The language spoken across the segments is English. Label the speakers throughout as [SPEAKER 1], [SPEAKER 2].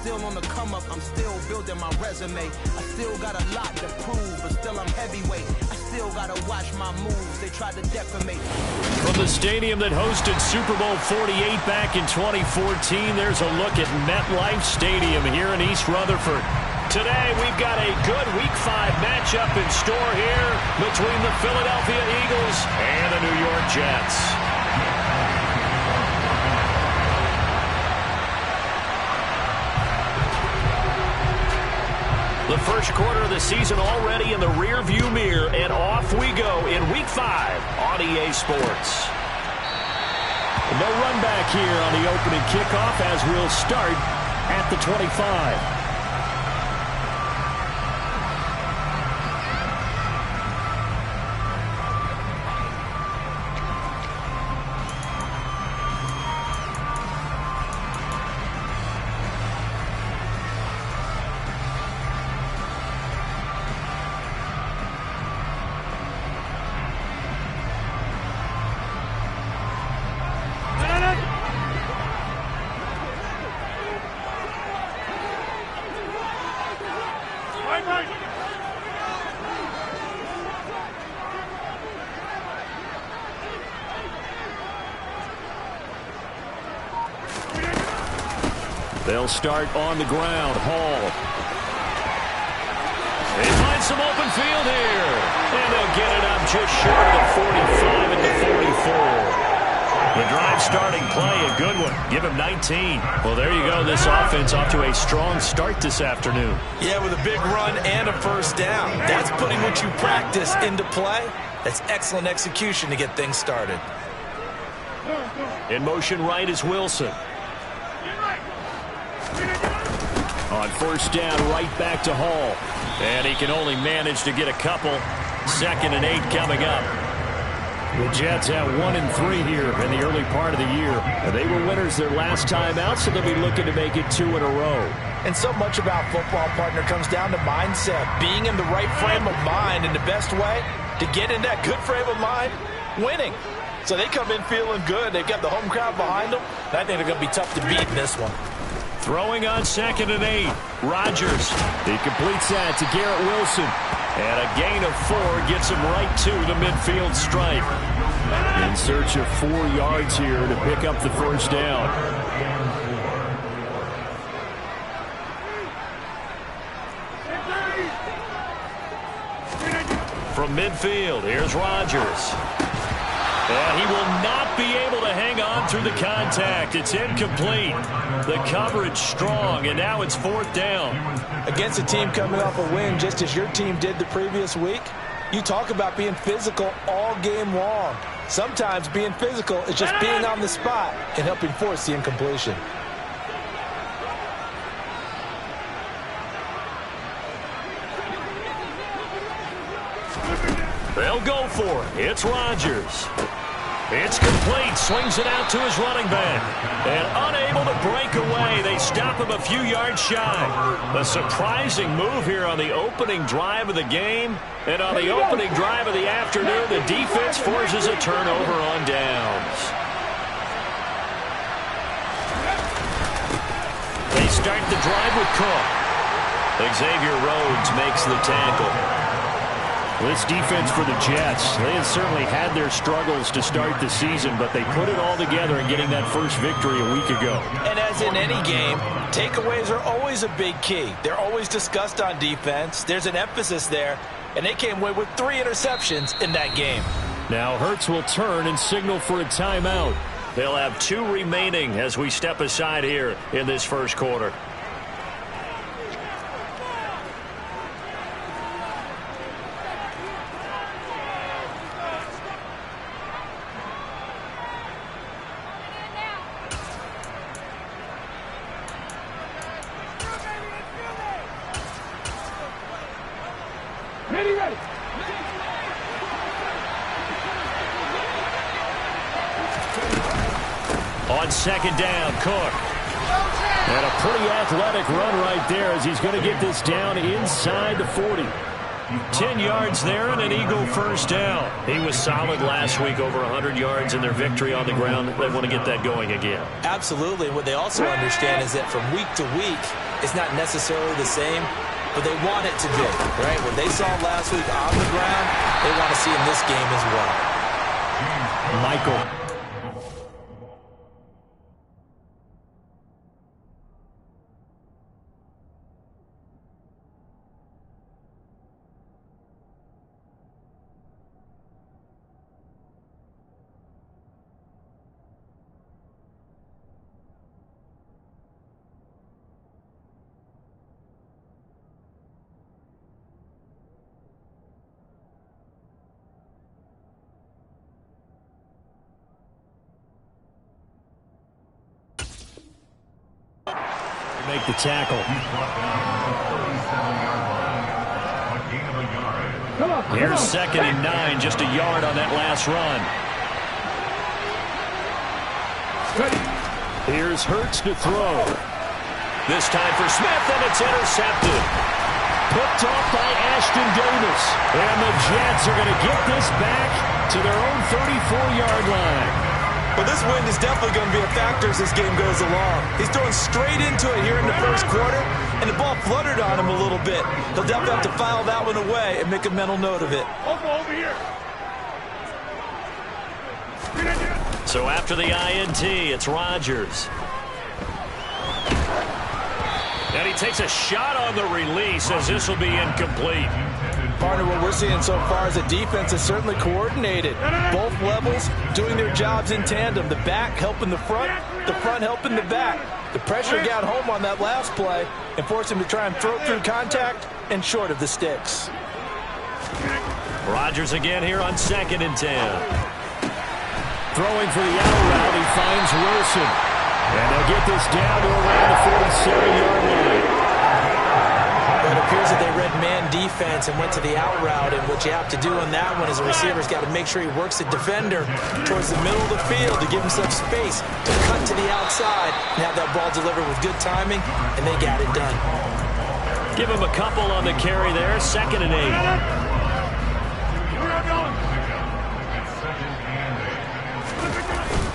[SPEAKER 1] still on the come up, I'm still building my resume. I still got a lot to prove, but still I'm heavyweight. I still gotta watch my moves, they tried to defamate.
[SPEAKER 2] From the stadium that hosted Super Bowl 48 back in 2014, there's a look at MetLife Stadium here in East Rutherford. Today, we've got a good Week 5 matchup in store here between the Philadelphia Eagles and the New York Jets. The first quarter of the season already in the rear-view mirror, and off we go in Week 5 on EA Sports. No run back here on the opening kickoff as we'll start at the 25. They'll start on the ground. Hall. They find some open field here. And they'll get it up just short of the 45 at the 44. The drive starting play, a good one. Give him 19. Well, there you go. This offense off to a strong start this afternoon.
[SPEAKER 3] Yeah, with a big run and a first down. That's putting what you practice into play. That's excellent execution to get things started.
[SPEAKER 2] In motion right is Wilson. On first down, right back to Hall. And he can only manage to get a couple. 2nd and 8 coming up. The Jets have 1-3 here in the early part of the year. They were winners their last time out, so they'll be looking to make it 2 in a row.
[SPEAKER 3] And so much about football, partner, comes down to mindset. Being in the right frame of mind, and the best way to get in that good frame of mind, winning. So they come in feeling good. They've got the home crowd behind them. I think they're going to be tough to beat in this one.
[SPEAKER 2] Throwing on 2nd and 8. Rodgers. He completes that to Garrett Wilson. And a gain of 4 gets him right to the midfield stripe. In search of 4 yards here to pick up the first down. From midfield, here's Rodgers. And he will not be able to hang on through the contact. It's incomplete. The coverage strong, and now it's 4th down.
[SPEAKER 3] Against a team coming off a win just as your team did the previous week, you talk about being physical all game long. Sometimes being physical is just being on the spot and helping force the incompletion.
[SPEAKER 2] They'll go for it. It's Rodgers. It's complete. Swings it out to his running back. And unable to break away. They stop him a few yards shy. A surprising move here on the opening drive of the game. And on the opening drive of the afternoon, the defense forces a turnover on downs. They start the drive with Cook. Xavier Rhodes makes the tackle. This defense for the Jets, they have certainly had their struggles to start the season, but they put it all together in getting that first victory a week ago.
[SPEAKER 3] And as in any game, takeaways are always a big key. They're always discussed on defense. There's an emphasis there, and they came away with 3 interceptions in that game.
[SPEAKER 2] Now Hurts will turn and signal for a timeout. They'll have 2 remaining as we step aside here in this first quarter. On 2nd down, Cook. And a pretty athletic run right there as he's going to get this down inside the 40. 10 yards there and an Eagle first down. He was solid last week, over 100 yards in their victory on the ground. They want to get that going again.
[SPEAKER 3] Absolutely. What they also understand is that from week to week, it's not necessarily the same, but they want it to be, right? What they saw last week on the ground, they want to see in this game as well.
[SPEAKER 2] Michael. Make the tackle. Here's 2nd and 9, just a yard on that last run. Here's Hurts to throw. This time for Smith, and it's intercepted. Picked off by Ashton Davis. And the Jets are going to get this back to their own 34-yard line.
[SPEAKER 3] Well, this wind is definitely going to be a factor as this game goes along. He's throwing straight into it here in the first quarter, and the ball fluttered on him a little bit. He'll definitely have to file that one away and make a mental note of it.
[SPEAKER 4] Over here.
[SPEAKER 2] So after the INT, it's Rodgers. And he takes a shot on the release as this will be incomplete.
[SPEAKER 3] Partner, what we're seeing so far is a defense is certainly coordinated. Both levels doing their jobs in tandem. The back helping the front helping the back. The pressure got home on that last play and forced him to try and throw through contact and short of the sticks.
[SPEAKER 2] Rodgers again here on 2nd and 10. Throwing for the out route, he finds Wilson. And they'll get this down to around the 47-yard line.
[SPEAKER 3] It appears that they read man defense and went to the out route, and what you have to do on that one is a receiver's got to make sure he works the defender towards the middle of the field to give himself space to cut to the outside and have that ball delivered with good timing, and they got it done.
[SPEAKER 2] Give him a couple on the carry there, 2nd and 8.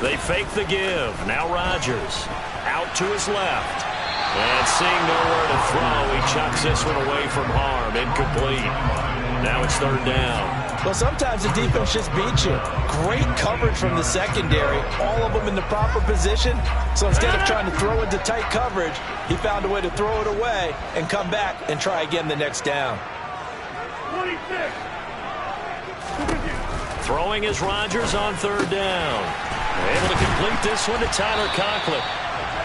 [SPEAKER 2] They fake the give. Now Rodgers out to his left. And seeing nowhere to throw, he chucks this one away from harm. Incomplete. Now it's 3rd down.
[SPEAKER 3] Well, sometimes the defense just beats you. Great coverage from the secondary. All of them in the proper position. So instead of trying to throw into tight coverage, he found a way to throw it away and come back and try again the next down.
[SPEAKER 4] 26.
[SPEAKER 2] Throwing is Rodgers on 3rd down. Able to complete this one to Tyler Conklin.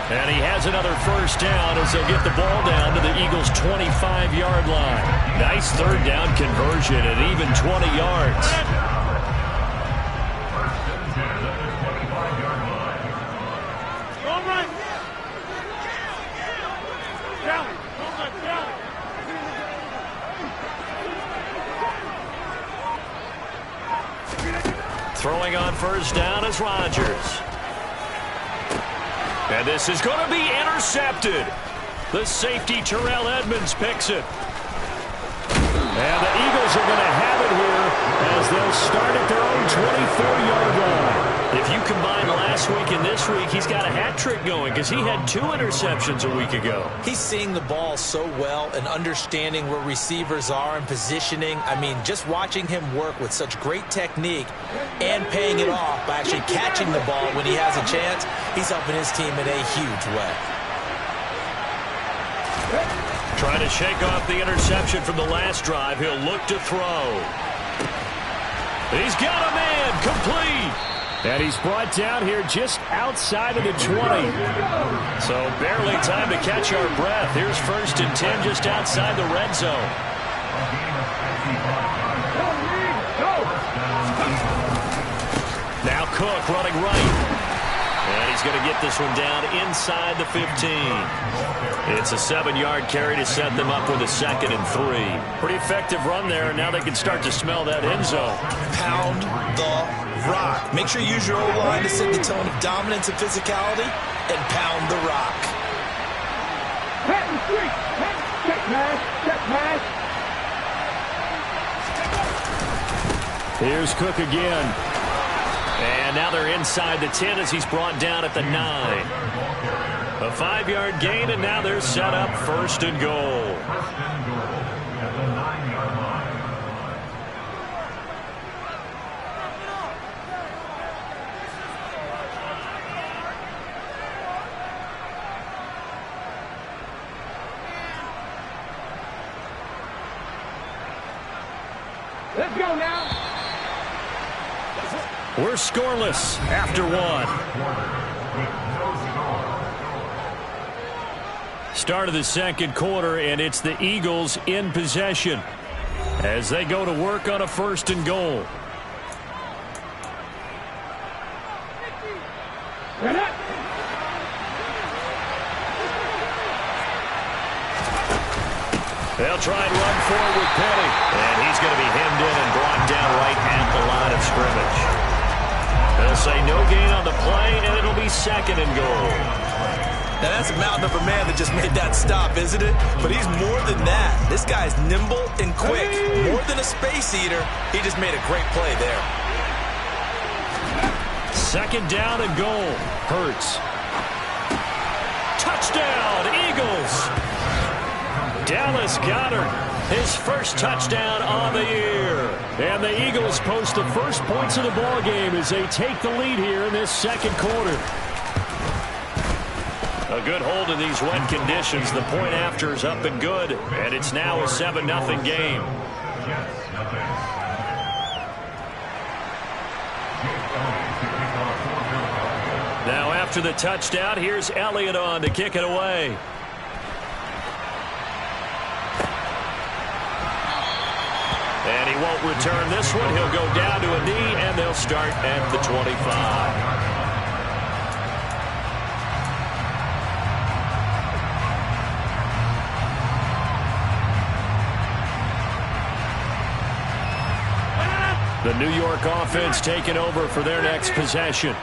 [SPEAKER 2] And he has another first down as they'll get the ball down to the Eagles' 25-yard line. Nice 3rd down conversion at even 20 yards.
[SPEAKER 4] All right. Down. Down.
[SPEAKER 2] Throwing on first down is Rodgers. And this is going to be intercepted. The safety, Terrell Edmunds, picks it. And the Eagles are going to have it here as they'll start at their own 24-yard line. If you combine last week and this week, he's got a hat trick going because he had 2 interceptions a week ago.
[SPEAKER 3] He's seeing the ball so well and understanding where receivers are and positioning. I mean, just watching him work with such great technique and paying it off by actually catching the ball when he has a chance, he's helping his team in a huge way.
[SPEAKER 2] Trying to shake off the interception from the last drive. He'll look to throw. He's got a man, complete. And he's brought down here just outside of the 20. So barely time to catch our breath. Here's 1st and 10 just outside the red zone. Now Cook running right. And he's going to get this one down inside the 15. It's a 7-yard carry to set them up with a 2nd and 3. Pretty effective run there. Now they can start to smell that end zone.
[SPEAKER 3] Pound the rock. Make sure you use your O-line to set the tone of dominance and physicality, and pound the rock.
[SPEAKER 2] Here's Cook again. And now they're inside the 10 as he's brought down at the 9. A 5-yard gain, and now they're set up 1st and goal.
[SPEAKER 4] Let's go now.
[SPEAKER 2] We're scoreless after 1. Start of the 2nd quarter, and it's the Eagles in possession as they go to work on a 1st and goal. They'll try and run forward with Petty. And he's going to be hemmed in and brought down right at the line of scrimmage. They'll say no gain on the play, and it'll be 2nd and goal.
[SPEAKER 3] Now that's a mountain of a man that just made that stop, isn't it? But he's more than that. This guy's nimble and quick. More than a space eater, he just made a great play there.
[SPEAKER 2] 2nd down and goal. Hurts. Touchdown, Eagles! Dallas Goedert, his first touchdown on the year. And the Eagles post the first points of the ball game as they take the lead here in this 2nd quarter. A good hold in these wet conditions. The point after is up and good, and it's now a 7-0 game. Now after the touchdown, here's Elliott on to kick it away. And he won't return this one. He'll go down to a knee, and they'll start at the 25. The New York offense taking over for their next possession.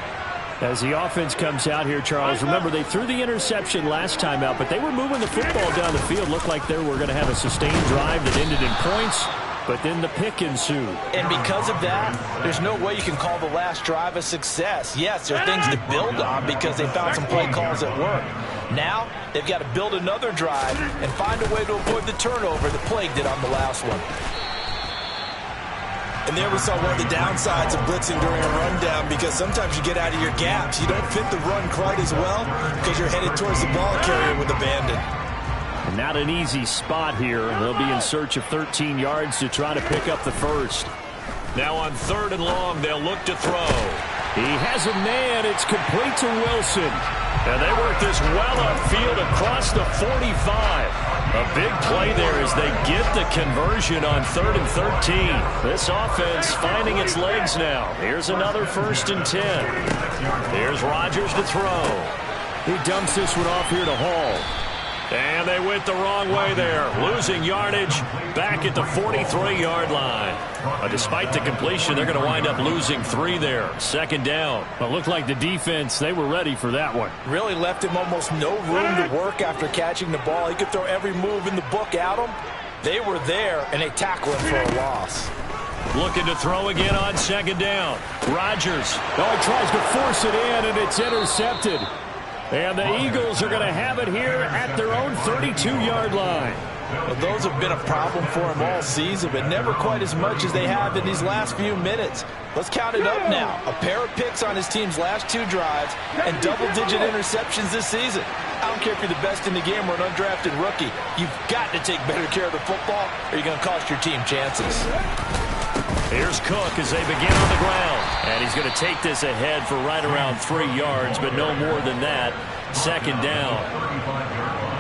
[SPEAKER 2] As the offense comes out here, Charles, remember they threw the interception last time out, but they were moving the football down the field. Looked like they were going to have a sustained drive that ended in points, but then the pick ensued.
[SPEAKER 3] And because of that, there's no way you can call the last drive a success. Yes, there are things to build on because they found some play calls that work. Now, they've got to build another drive and find a way to avoid the turnover that plagued it on the last one.
[SPEAKER 5] And there we saw one of the downsides of blitzing during a rundown, because sometimes you get out of your gaps. You don't fit the run quite as well because you're headed towards the ball carrier with abandon.
[SPEAKER 2] Not an easy spot here. They'll be in search of 13 yards to try to pick up the first. Now on 3rd and long, they'll look to throw. He has a man. It's complete to Wilson. And they work this well upfield across the 45. A big play there as they get the conversion on 3rd and 13. This offense finding its legs now. Here's another 1st and 10. Here's Rodgers to throw. He dumps this one off here to Hall. And they went the wrong way there, losing yardage back at the 43-yard line. Despite the completion, they're going to wind up losing 3 there. 2nd down. Well, it looked like the defense, they were ready for that one.
[SPEAKER 3] Really left him almost no room to work after catching the ball. He could throw every move in the book at him. They were there, and they tackled him for a loss.
[SPEAKER 2] Looking to throw again on 2nd down. Rodgers. Oh, he tries to force it in, and it's intercepted. And the Eagles are going to have it here at their own 32-yard line.
[SPEAKER 3] Well, those have been a problem for him all season, but never quite as much as they have in these last few minutes. Let's count it up now. A pair of picks on his team's last 2 drives and double-digit interceptions this season. I don't care if you're the best in the game or an undrafted rookie. You've got to take better care of the football or you're going to cost your team chances.
[SPEAKER 2] Here's Cook as they begin on the ground. And he's going to take this ahead for right around 3 yards, but no more than that. 2nd down.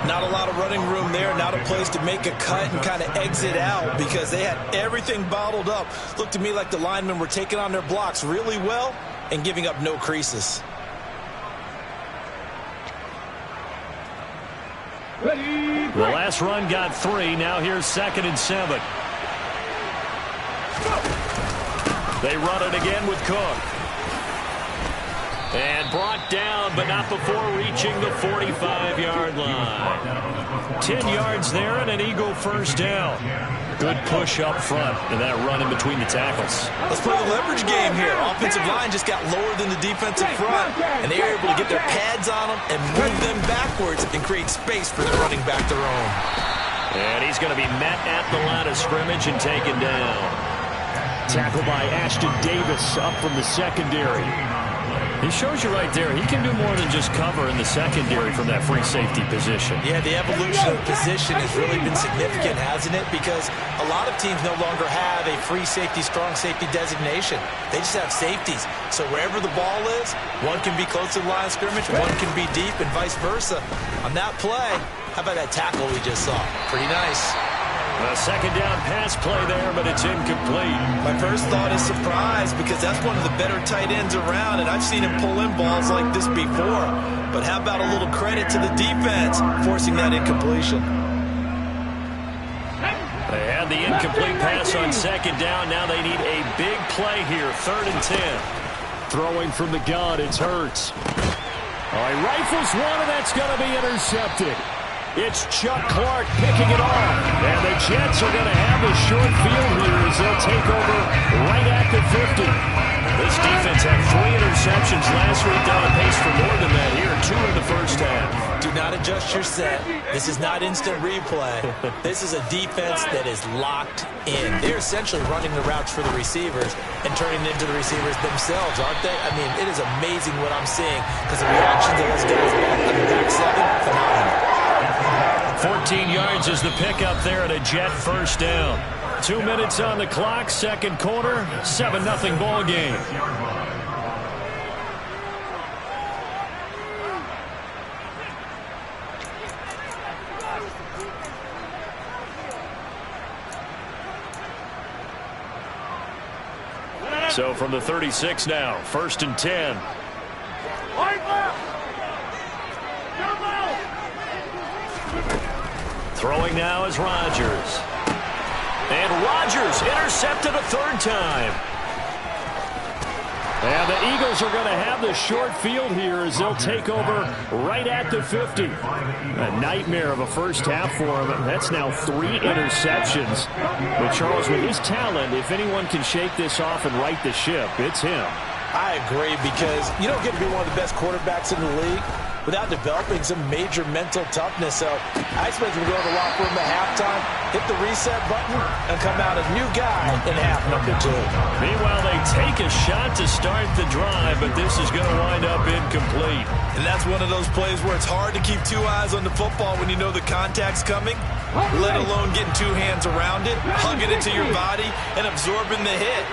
[SPEAKER 5] Not a lot of running room there. Not a place to make a cut and kind of exit out because they had everything bottled up. Looked to me like the linemen were taking on their blocks really well and giving up no creases.
[SPEAKER 2] The last run got 3. Now here's 2nd and 7. They run it again with Cook. And brought down, but not before reaching the 45-yard line. 10 yards there and an Eagle first down. Good push up front and that run in between the tackles.
[SPEAKER 5] Let's play the leverage game here. Offensive line just got lower than the defensive front, and they were able to get their pads on them and move them backwards and create space for the running back to roam.
[SPEAKER 2] And he's going to be met at the line of scrimmage and taken down. Tackled by Ashton Davis up from the secondary. He shows you right there, he can do more than just cover in the secondary from that free safety position.
[SPEAKER 5] Yeah, the evolution of the position has really been significant, hasn't it? Because a lot of teams no longer have a free safety, strong safety designation. They just have safeties. So wherever the ball is, one can be close to the line of scrimmage, one can be deep, and vice versa. On that play, how about that tackle we just saw? Pretty nice.
[SPEAKER 2] A second down pass play there, but it's incomplete.
[SPEAKER 5] My first thought is surprise because that's one of the better tight ends around, and I've seen him pull in balls like this before. But how about a little credit to the defense forcing that incompletion?
[SPEAKER 2] They had the incomplete pass on second down. Now they need a big play here, 3rd and 10. Throwing from the gun, it's Hurts. All right, rifles one, and that's going to be intercepted. It's Chuck Clark picking it off. And the Jets are going to have a short field here as they'll take over right at the 50. This defense had 3 interceptions last week. They're on pace for more than that here. 2 in the first half.
[SPEAKER 5] Do not adjust your set. This is not instant replay. This is a defense that is locked in. They're essentially running the routes for the receivers and turning it into the receivers themselves, aren't they? I mean, it is amazing what I'm seeing because the reactions of those guys back on the back 7, phenomenal.
[SPEAKER 2] 14 yards is the pickup there at a Jet first down. 2 minutes on the clock, second quarter, 7-0 ball game. So from the 36 now, 1st and 10. Throwing now is Rodgers. And Rodgers intercepted a 3rd time. And the Eagles are going to have the short field here as they'll take over right at the 50. A nightmare of a first half for him. That's now 3 interceptions. But Charles, with his talent, if anyone can shake this off and right the ship, it's him.
[SPEAKER 5] I agree because you don't get to be one of the best quarterbacks in the league without developing some major mental toughness. So I expect him to go to the locker room at halftime, hit the reset button, and come out a new guy in half number 2.
[SPEAKER 2] Meanwhile, they take a shot to start the drive, but this is going to wind up incomplete.
[SPEAKER 5] And that's one of those plays where it's hard to keep 2 eyes on the football when you know the contact's coming, let alone getting 2 hands around it, hugging it to your body, and absorbing the hit,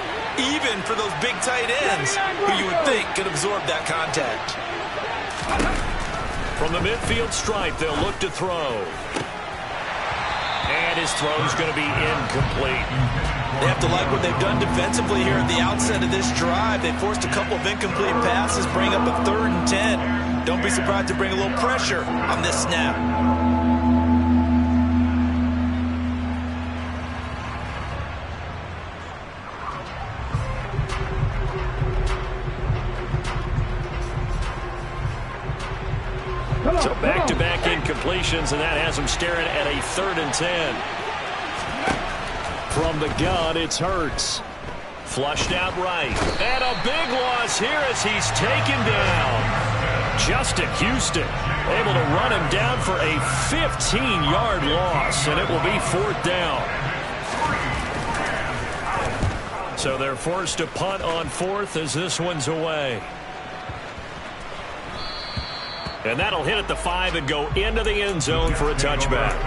[SPEAKER 5] even for those big tight ends who you would think could absorb that contact.
[SPEAKER 2] From the midfield stripe, they'll look to throw. And his throw's going to be incomplete.
[SPEAKER 5] They have to like what they've done defensively here at the outset of this drive. They forced a couple of incomplete passes, bring up a 3rd and 10. Don't be surprised to bring a little pressure on this snap.
[SPEAKER 2] So back-to-back incompletions, and that has them staring at a 3rd and 10. From the gun, it's Hurts. Flushed out right. And a big loss here as he's taken down. Justin Houston able to run him down for a 15-yard loss, and it will be 4th down. So they're forced to punt on 4th as this one's away. And that'll hit at the 5 and go into the end zone for a touchback.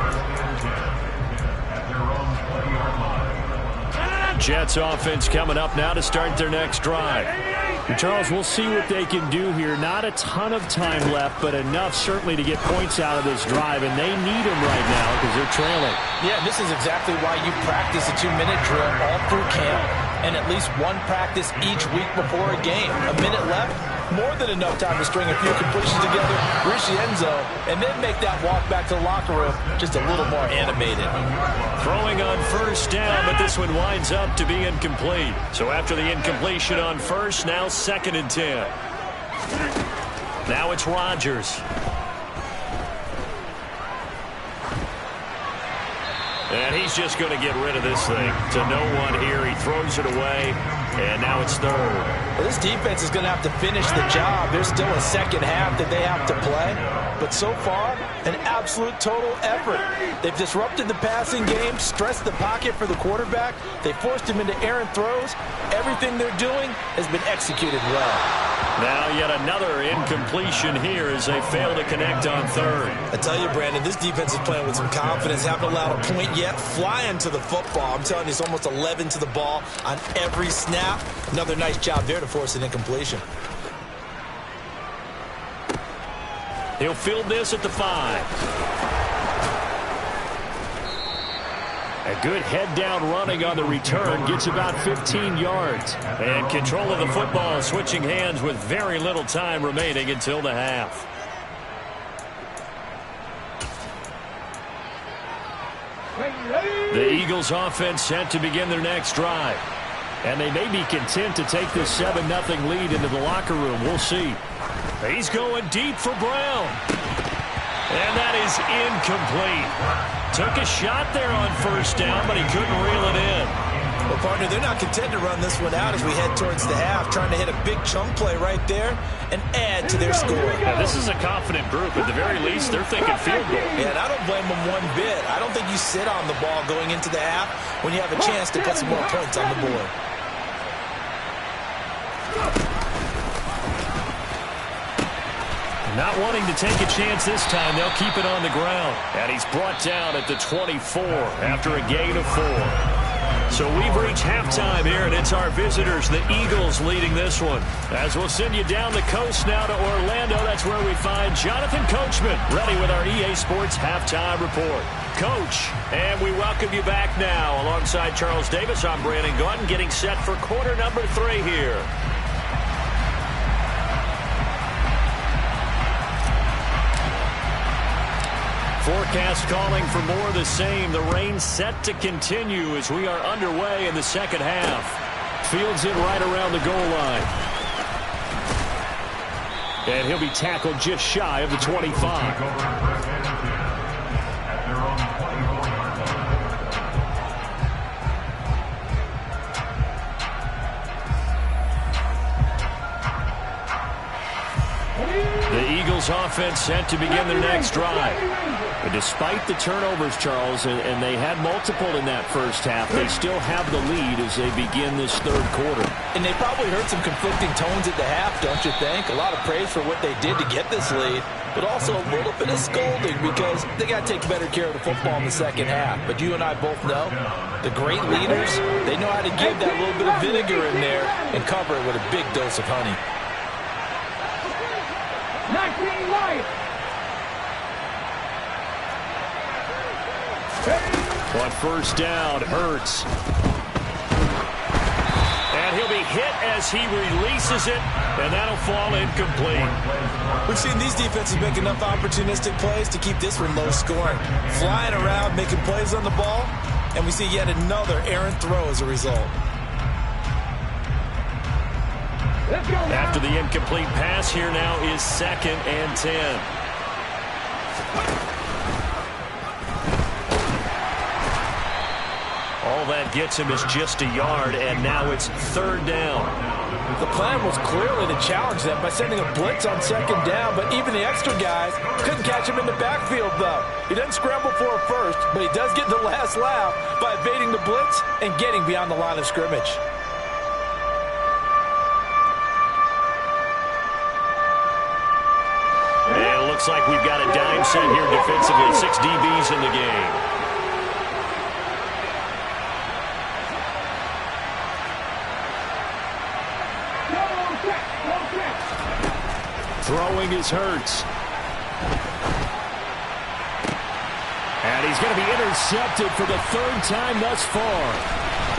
[SPEAKER 2] Jets offense coming up now to start their next drive. And Charles, we'll see what they can do here. Not a ton of time left, but enough certainly to get points out of this drive, and they need them right now because they're trailing.
[SPEAKER 5] Yeah, this is exactly why you practice a 2-minute drill all through camp and at least one practice each week before a game. A minute left, more than enough time to string a few completions together, reach the end zone, and then make that walk back to the locker room just a little more animated.
[SPEAKER 2] Throwing on 1st down, but this one winds up to be incomplete. So after the incompletion on 1st, now 2nd and 10. Now it's Rodgers. And he's just going to get rid of this thing. To no one here. He throws it away, and now it's third.
[SPEAKER 5] Well, this defense is going to have to finish the job. There's still a second half that they have to play. But so far, an absolute total effort. They've disrupted the passing game, stressed the pocket for the quarterback. They forced him into errant throws. Everything they're doing has been executed well.
[SPEAKER 2] Now yet another incompletion here as they fail to connect on third.
[SPEAKER 5] I tell you, Brandon, this defense is playing with some confidence. Haven't allowed a point yet. Flying to the football. I'm telling you, it's almost 11 to the ball on every snap. Another nice job there to force an incompletion.
[SPEAKER 2] He'll field this at the 5. A good head-down running on the return. Gets about 15 yards. And control of the football, switching hands with very little time remaining until the half. The Eagles offense set to begin their next drive. And they may be content to take this 7-0 lead into the locker room. We'll see. He's going deep for Brown. And that is incomplete. Took a shot there on first down, but he couldn't reel it in.
[SPEAKER 5] Well, partner, they're not content to run this one out as we head towards the half, trying to hit a big chunk play right there and add to their score.
[SPEAKER 2] Now, this is a confident group. At the very least, they're thinking field goal.
[SPEAKER 5] Yeah, and I don't blame them one bit. I don't think you sit on the ball going into the half when you have a chance to put some more points on the board.
[SPEAKER 2] Not wanting to take a chance this time, they'll keep it on the ground. And he's brought down at the 24 after a gain of 4. So we've reached halftime here, and it's our visitors, the Eagles, leading this one. As we'll send you down the coast now to Orlando, that's where we find Jonathan Coachman, ready with our EA Sports Halftime Report. Coach, and we welcome you back now. Alongside Charles Davis, I'm Brandon Gaudin, getting set for quarter number 3 here. Forecast calling for more of the same. The rain set to continue as we are underway in the second half. Fields it right around the goal line. And he'll be tackled just shy of the 25. The Eagles offense set to begin their next drive. But despite the turnovers, Charles, and they had multiple in that first half, they still have the lead as they begin this third quarter.
[SPEAKER 5] And they probably heard some conflicting tones at the half, don't you think? A lot of praise for what they did to get this lead, but also a little bit of scolding because they got to take better care of the football in the second half. But you and I both know the great leaders, they know how to give that little bit of vinegar in there and cover it with a big dose of honey.
[SPEAKER 4] 19 right.
[SPEAKER 2] On first down, Hurts. And he'll be hit as he releases it, and that'll fall incomplete.
[SPEAKER 5] We've seen these defenses make enough opportunistic plays to keep this one low scoring. Flying around, making plays on the ball, and we see yet another errant throw as a result.
[SPEAKER 2] After the incomplete pass, here now is 2nd and 10. All that gets him is just a yard, and now it's 3rd down.
[SPEAKER 5] The plan was clearly to challenge them by sending a blitz on 2nd down, but even the extra guys couldn't catch him in the backfield, though. He doesn't scramble for a first, but he does get the last laugh by evading the blitz and getting beyond the line of scrimmage.
[SPEAKER 2] And it looks like we've got a dime set here defensively. 6 DBs in the game. Throwing is Hurts. And he's going to be intercepted for the 3rd time thus far.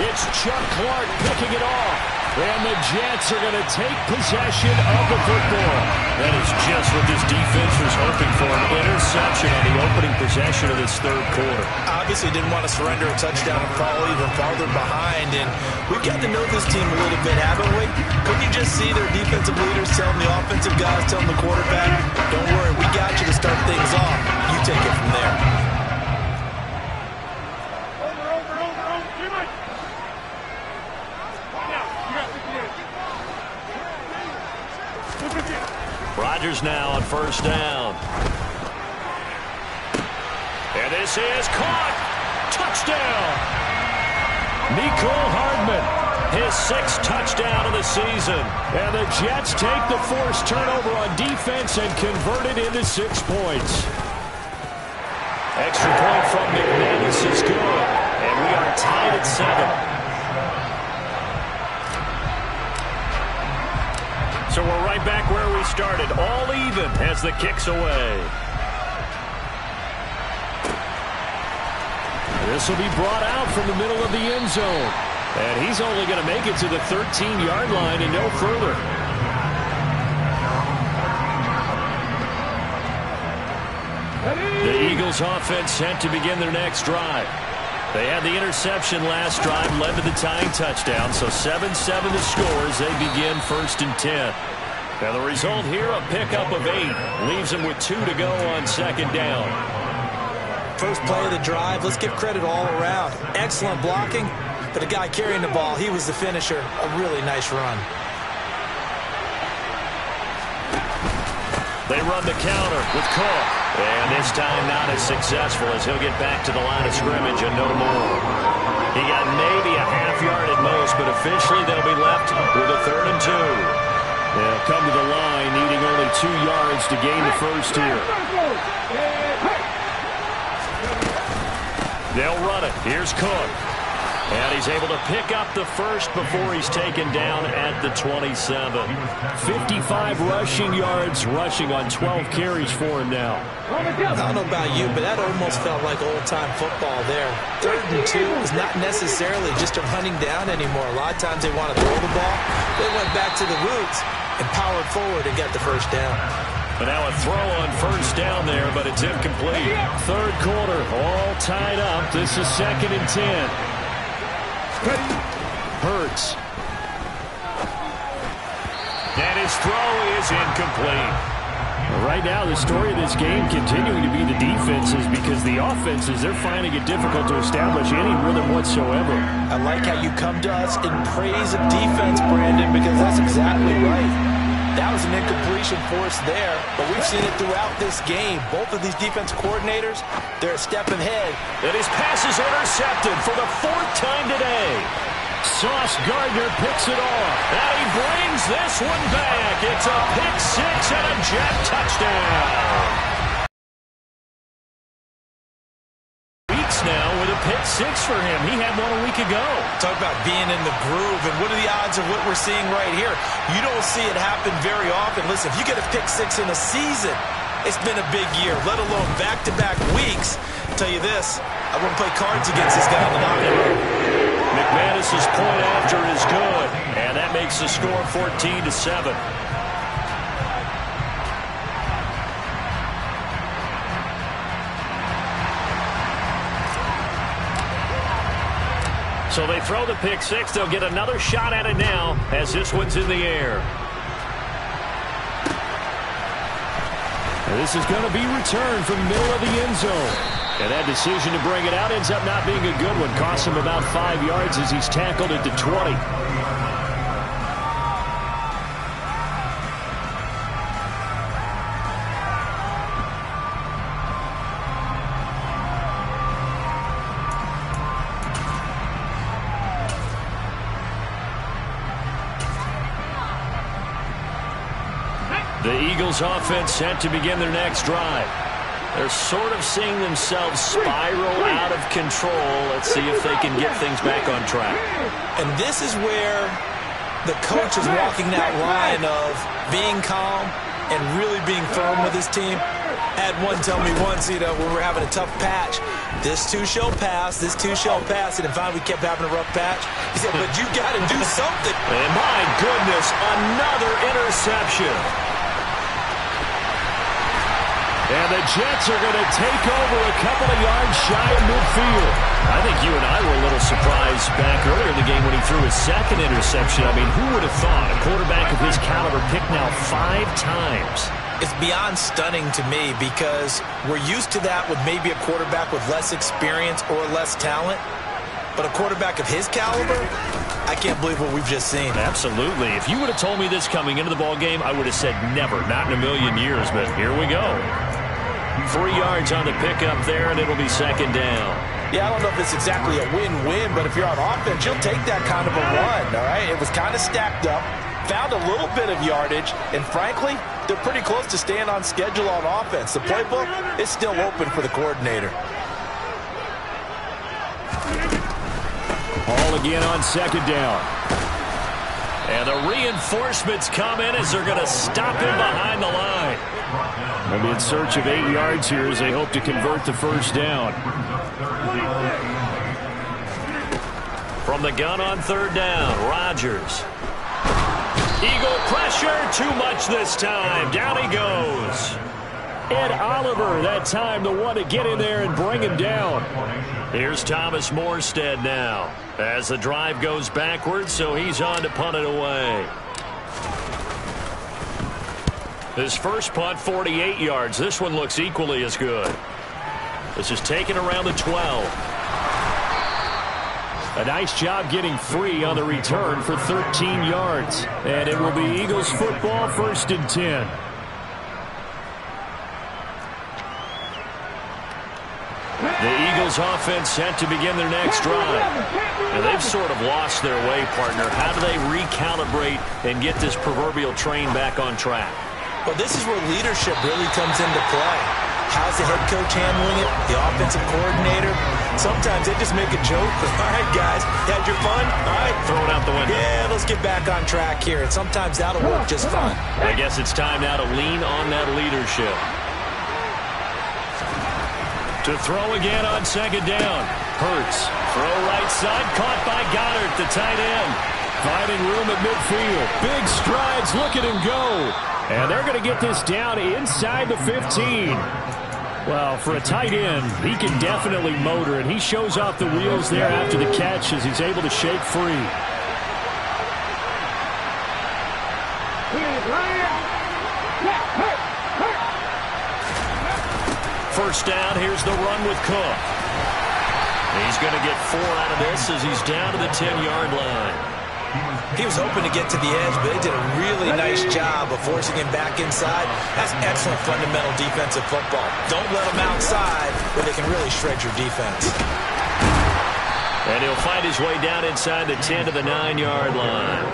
[SPEAKER 2] It's Chuck Clark picking it off. And the Jets are going to take possession of the football. That is just what this defense was hoping for, an interception on the opening possession of this third quarter.
[SPEAKER 5] Obviously didn't want to surrender a touchdown and fall even farther behind. And we've got to know this team a little bit, haven't we? Couldn't you just see their defensive leaders telling the offensive guys, telling the quarterback, don't worry, we got you to start things off. You take it from there.
[SPEAKER 2] Rodgers now on first down. And this is caught. Touchdown. Mecole Hardman, his 6th touchdown of the season. And the Jets take the forced turnover on defense and convert it into 6 points. Extra point from McManus is good. And we are tied at 7. So we're right back where we started, all even as the kick's away. This will be brought out from the middle of the end zone. And he's only going to make it to the 13-yard line and no further. The Eagles offense set to begin their next drive. They had the interception last drive, led to the tying touchdown, so 7-7 the score as they begin 1st and 10. And the result here, a pickup of 8, leaves them with 2 to go on 2nd down.
[SPEAKER 5] First play of the drive, let's give credit all around. Excellent blocking, but the guy carrying the ball, he was the finisher. A really nice run.
[SPEAKER 2] They run the counter with Cook. And this time not as successful as he'll get back to the line of scrimmage and no more. He got maybe a half yard at most, but officially they'll be left with a 3rd and 2. They'll come to the line needing only 2 yards to gain the first here. They'll run it. Here's Cook. And he's able to pick up the first before he's taken down at the 27. 55 rushing yards, rushing on 12 carries for him now.
[SPEAKER 5] I don't know about you, but that almost felt like old-time football there. 3rd and 2 is not necessarily just a running down anymore. A lot of times they want to throw the ball. They went back to the roots and powered forward and got the first down.
[SPEAKER 2] But now a throw on first down there, but it's incomplete. 3rd quarter, all tied up. This is 2nd and 10. Hurts. And his throw is incomplete. Right now, the story of this game continuing to be the defenses, because the offenses, they're finding it difficult to establish any rhythm whatsoever.
[SPEAKER 5] I like how you come to us in praise of defense, Brandon, because that's exactly right. That was an incompletion for us there, but we've seen it throughout this game. Both of these defense coordinators, they're a step ahead.
[SPEAKER 2] And his pass is intercepted for the 4th time today. Sauce Gardner picks it off. And he brings this one back. It's a pick 6 and a Jet touchdown. Weeks now with a pick 6 for him. He had one a week ago.
[SPEAKER 5] Talk about being in the groove, and what are the odds of what we're seeing right here? You don't see it happen very often. Listen, if you get a pick 6 in a season, it's been a big year, let alone back-to-back weeks. I'll tell you this, I wouldn't play cards against this guy in the locker room.
[SPEAKER 2] McManus's point after is good, and that makes the score 14-7. So they throw the pick 6. They'll get another shot at it now as this one's in the air. This is going to be returned from the middle of the end zone. And that decision to bring it out ends up not being a good one. Costs him about 5 yards as he's tackled at the 20. The Eagles offense set to begin their next drive. They're sort of seeing themselves spiral out of control. Let's see if they can get things back on track.
[SPEAKER 5] And this is where the coach is walking that line of being calm and really being firm with his team. Had one tell me once, when we're having a tough patch, this too shall pass, this too shall pass. And finally we kept having a rough patch. He said, but you got to do something.
[SPEAKER 2] And my goodness, another interception. And the Jets are going to take over a couple of yards shy of midfield. I think you and I were a little surprised back earlier in the game when he threw his 2nd interception. I mean, who would have thought a quarterback of his caliber picked now 5 times?
[SPEAKER 5] It's beyond stunning to me because we're used to that with maybe a quarterback with less experience or less talent. But a quarterback of his caliber, I can't believe what we've just seen.
[SPEAKER 2] Absolutely. If you would have told me this coming into the ball game, I would have said never, not in a million years, but here we go. 3 yards on the pickup there, and it'll be second down.
[SPEAKER 5] Yeah, I don't know if it's exactly a win-win, but if you're on offense, you'll take that kind of a run, all right? It was kind of stacked up, found a little bit of yardage, and frankly, they're pretty close to staying on schedule on offense. The playbook is still open for the coordinator.
[SPEAKER 2] All again on second down. And the reinforcements come in as they're going to stop him behind the line. They'll be in search of 8 yards here as they hope to convert the first down. From the gun on third down, Rodgers. Eagle pressure, too much this time. Down he goes. Ed Oliver, that time the one to get in there and bring him down. Here's Thomas Morstead now as the drive goes backwards, so he's on to punt it away. His first punt, 48 yards. This one looks equally as good. This is taken around the 12. A nice job getting free on the return for 13 yards. And it will be Eagles football, 1st and 10. The Eagles offense set to begin their next drive. And they've sort of lost their way, partner. How do they recalibrate and get this proverbial train back on track?
[SPEAKER 5] Well, this is where leadership really comes into play. How's the head coach handling it? The offensive coordinator? Sometimes they just make a joke. All right, guys, had your fun? All right.
[SPEAKER 2] Throw it out the window.
[SPEAKER 5] Yeah, let's get back on track here. And sometimes that'll work just fine.
[SPEAKER 2] I guess it's time now to lean on that leadership. To throw again on second down. Hurts. Throw right side. Caught by Goddard, the tight end. Finding room at midfield. Big strides. Look at him go. And they're going to get this down inside the 15. Well, for a tight end, he can definitely motor, and he shows off the wheels there after the catch as he's able to shake free. First down, here's the run with Cook. He's going to get 4 out of this as he's down to the 10-yard line.
[SPEAKER 5] He was hoping to get to the edge, but they did a really nice job of forcing him back inside. That's excellent fundamental defensive football. Don't let them outside where they can really shred your defense.
[SPEAKER 2] And he'll find his way down inside the 10 to the 9-yard line.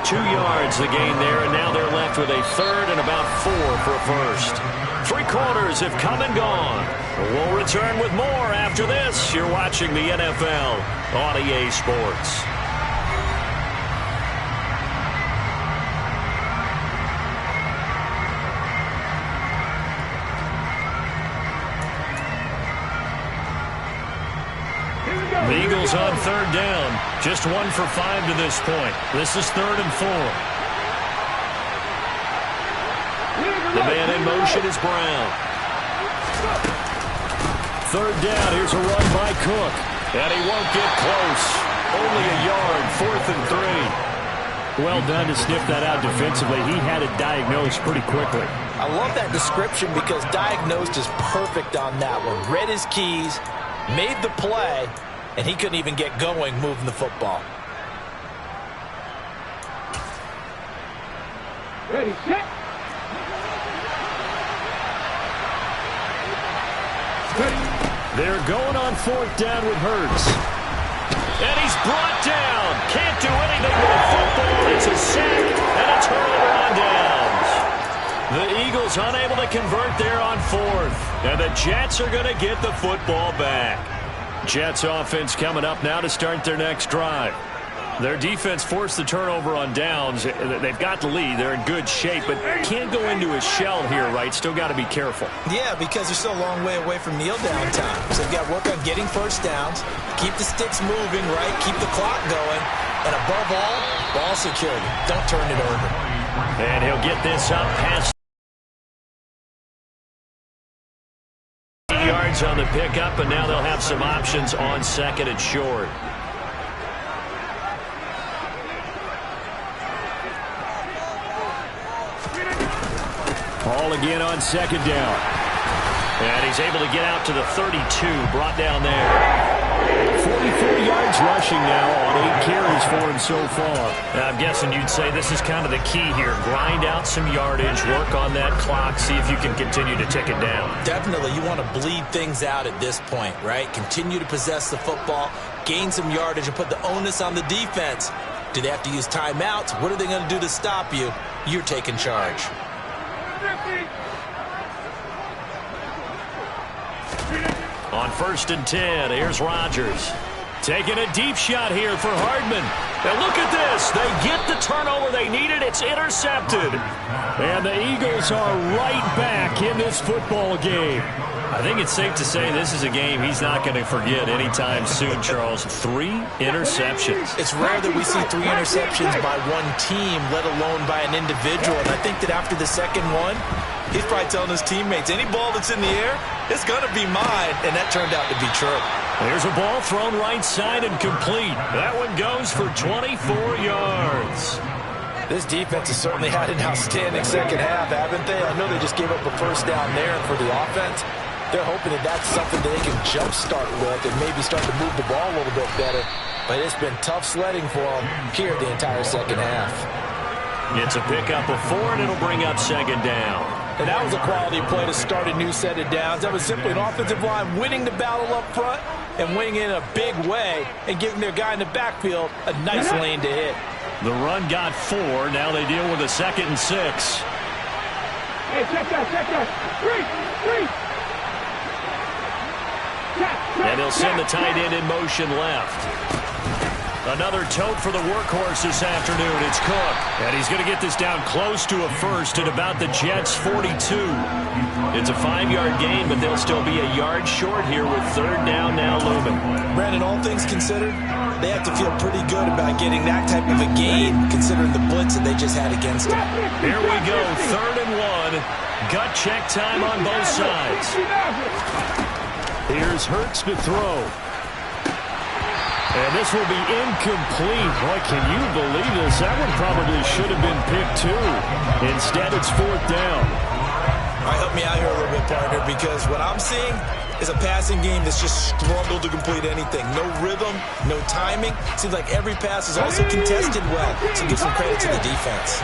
[SPEAKER 2] 2 yards the gain there, and now they're left with a third and about 4 for a first. 3 quarters have come and gone. We'll return with more after this. You're watching the NFL on EA Sports. The Eagles on third down. Just 1 for 5 to this point. This is 3rd and 4. The man in motion is Brown. 3rd down. Here's a run by Cook. And he won't get close. Only a yard. 4th and 3. Well done to sniff that out defensively. He had it diagnosed pretty quickly.
[SPEAKER 5] I love that description because diagnosed is perfect on that one. Read his keys, made the play, and he couldn't even get going moving the football.
[SPEAKER 4] Ready, set.
[SPEAKER 2] They're going on 4th down with Hurts. And he's brought down. Can't do anything with the football. It's a sack and a turnover on downs. The Eagles unable to convert there on 4th. And the Jets are going to get the football back. Jets offense coming up now to start their next drive. Their defense forced the turnover on downs. They've got the lead. They're in good shape, but can't go into a shell here, right? Still got to be careful.
[SPEAKER 5] Yeah, because they're still a long way away from kneel down time. So they've got to work on getting first downs, keep the sticks moving, right? Keep the clock going. And above all, ball security. Don't turn it over.
[SPEAKER 2] And he'll get this up past yards on the pickup, and now they'll have some options on 2nd and short. Ball again on 2nd down. And he's able to get out to the 32, brought down there. 44 yards yards rushing now on 8 carries for him so far. I'm guessing you'd say this is kind of the key here. Grind out some yardage, work on that clock, see if you can continue to tick it down.
[SPEAKER 5] Definitely. You want to bleed things out at this point, right? Continue to possess the football, gain some yardage, and put the onus on the defense. Do they have to use timeouts? What are they going to do to stop you? You're taking charge.
[SPEAKER 2] On 1st and 10, here's Rodgers. Taking a deep shot here for Hardman. And look at this. They get the turnover they needed. It's intercepted. And the Eagles are right back in this football game. I think it's safe to say this is a game he's not going to forget anytime soon, Charles. 3 interceptions.
[SPEAKER 5] It's rare that we see 3 interceptions by one team, let alone by an individual. And I think that after the second one, he's probably telling his teammates, any ball that's in the air, it's going to be mine. And that turned out to be true.
[SPEAKER 2] There's a ball thrown right side and complete. That one goes for 24 yards.
[SPEAKER 3] This defense has certainly had an outstanding second half, haven't they? I know they just gave up a first down there, and for the offense, they're hoping that that's something that they can jumpstart with and maybe start to move the ball a little bit better. But it's been tough sledding for them here the entire second half.
[SPEAKER 2] It's a pickup of 4, and it'll bring up 2nd down.
[SPEAKER 3] And that was a quality play to start a new set of downs. That was simply an offensive line winning the battle up front and winning in a big way and giving their guy in the backfield a nice lane to hit.
[SPEAKER 2] The run got 4. Now they deal with a 2nd and 6.
[SPEAKER 4] Hey, check that. 3.
[SPEAKER 2] And he'll send the tight end in motion left. Another tote for the workhorse this afternoon. It's Cook. And he's going to get this down close to a first at about the Jets' 42. It's a 5-yard gain, but they'll still be a yard short here with 3rd down now looming.
[SPEAKER 5] Brandon, all things considered, they have to feel pretty good about getting that type of a gain, considering the blitz that they just had against them.
[SPEAKER 2] Here we go, 3rd and 1. Gut check time on both sides. Here's Hurts to throw. And this will be incomplete. Boy, can you believe this? That one probably should have been picked too. Instead, it's 4th down.
[SPEAKER 5] All right, help me out here a little bit, partner, because what I'm seeing is a passing game that's just struggled to complete anything. No rhythm, no timing. Seems like every pass is also contested well, so give some credit to the defense.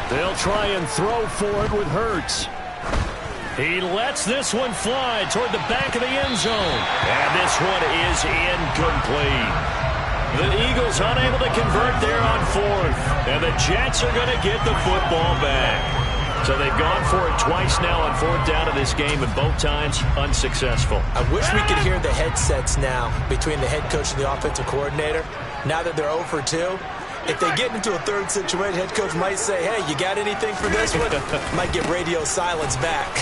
[SPEAKER 2] They'll try and throw for it with Hurts. He lets this one fly toward the back of the end zone. And this one is incomplete. The Eagles unable to convert there on 4th. And the Jets are going to get the football back. So they've gone for it twice now on 4th down in this game, and both times unsuccessful.
[SPEAKER 5] I wish we could hear the headsets now between the head coach and the offensive coordinator. Now that they're 0 for 2. If they get into a 3rd situation, head coach might say, hey, you got anything for this one? Might get radio silence back.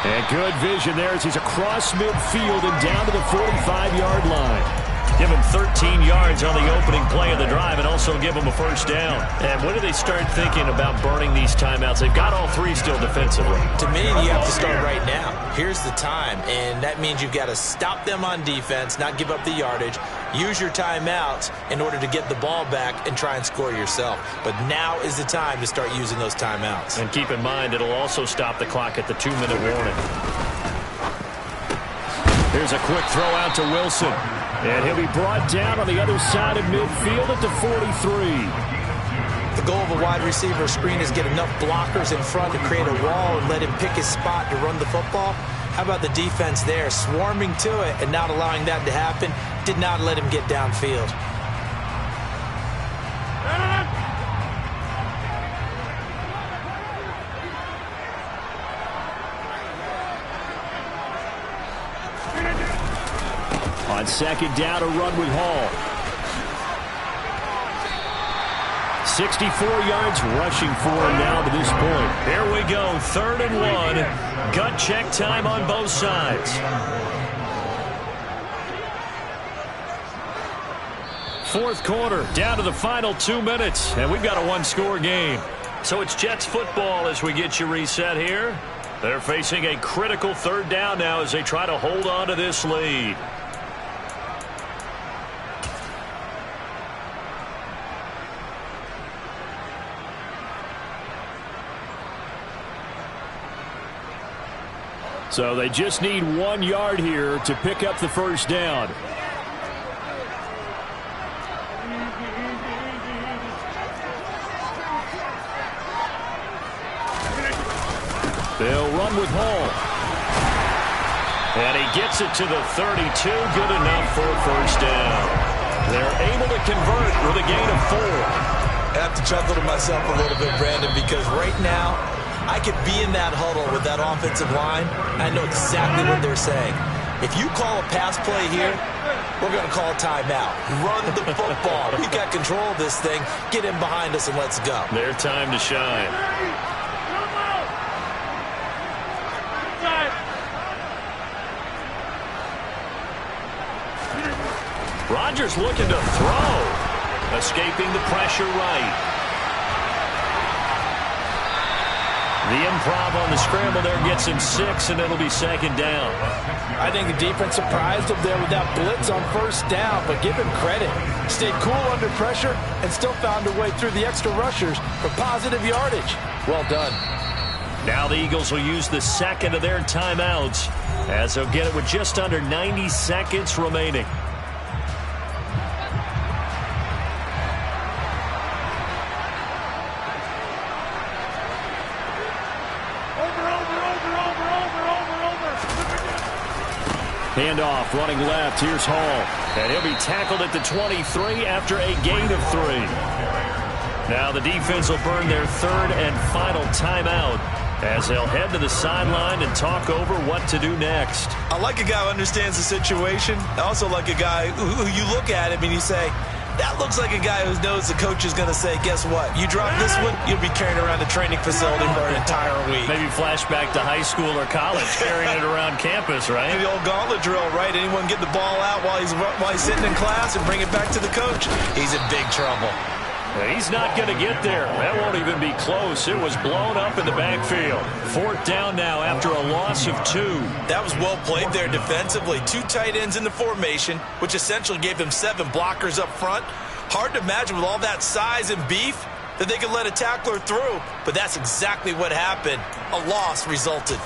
[SPEAKER 2] And good vision there as he's across midfield and down to the 45-yard line. Give him 13 yards on the opening play of the drive and also give him a 1st down. And when do they start thinking about burning these timeouts? They've got all 3 still defensively.
[SPEAKER 5] To me, you have to start right now. Here's the time, and that means you've got to stop them on defense, not give up the yardage, use your timeouts in order to get the ball back and try and score yourself. But now is the time to start using those timeouts.
[SPEAKER 2] And keep in mind, it'll also stop the clock at the 2-minute warning. Here's a quick throw out to Wilson. And he'll be brought down on the other side of midfield at the 43.
[SPEAKER 5] The goal of a wide receiver screen is get enough blockers in front to create a wall and let him pick his spot to run the football. How about the defense there, swarming to it and not allowing that to happen? Did not let him get downfield.
[SPEAKER 2] On 2nd down, a run with Hall. 64 yards rushing for him now to this point. Here we go, 3rd and 1. Gut check time on both sides. 4th quarter, down to the final 2 minutes, and we've got a 1-score game. So it's Jets football as we get you reset here. They're facing a critical 3rd down now as they try to hold on to this lead. So they just need 1 yard here to pick up the first down. They'll run with Hall. And he gets it to the 32. Good enough for a first down. They're able to convert with a gain of 4.
[SPEAKER 5] I have to chuckle to myself a little bit, Brandon, because right now I could be in that huddle with that offensive line. I know exactly what they're saying. If you call a pass play here, we're going to call a timeout. Run the football. We've got control of this thing. Get in behind us and let's go.
[SPEAKER 2] Their time to shine. Rodgers looking to throw. Escaping the pressure right. The improv on the scramble there gets him 6, and it'll be second down.
[SPEAKER 3] I think the defense surprised him there with that blitz on first down, but give him credit. Stayed cool under pressure and still found a way through the extra rushers for positive yardage. Well done.
[SPEAKER 2] Now the Eagles will use the second of their timeouts as they'll get it with just under 90 seconds remaining. Handoff, running left. Here's Hall. And he'll be tackled at the 23 after a gain of 3. Now the defense will burn their third and final timeout as they'll head to the sideline and talk over what to do next.
[SPEAKER 5] I like a guy who understands the situation. I also like a guy who you look at him and you say, that looks like a guy who knows the coach is going to say, guess what? You drop this one, you'll be carrying around the training facility for an entire week.
[SPEAKER 2] Maybe flashback to high school or college, carrying it around campus, right?
[SPEAKER 5] The old gauntlet drill, right? Anyone get the ball out while he's sitting in class and bring it back to the coach? He's in big trouble.
[SPEAKER 2] He's not going to get there. That won't even be close. It was blown up in the backfield. 4th down now after a loss of 2.
[SPEAKER 5] That was well played there defensively. 2 tight ends in the formation, which essentially gave them 7 blockers up front. Hard to imagine with all that size and beef that they could let a tackler through. But that's exactly what happened. A loss resulted.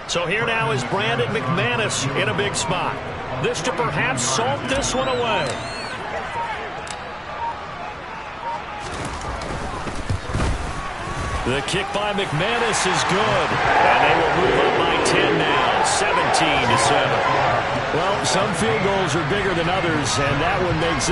[SPEAKER 2] So here now is Brandon McManus in a big spot. This to perhaps salt this one away. The kick by McManus is good. And they will move up by 10 now, 17-7. Well, some field goals are bigger than others, and that one makes it.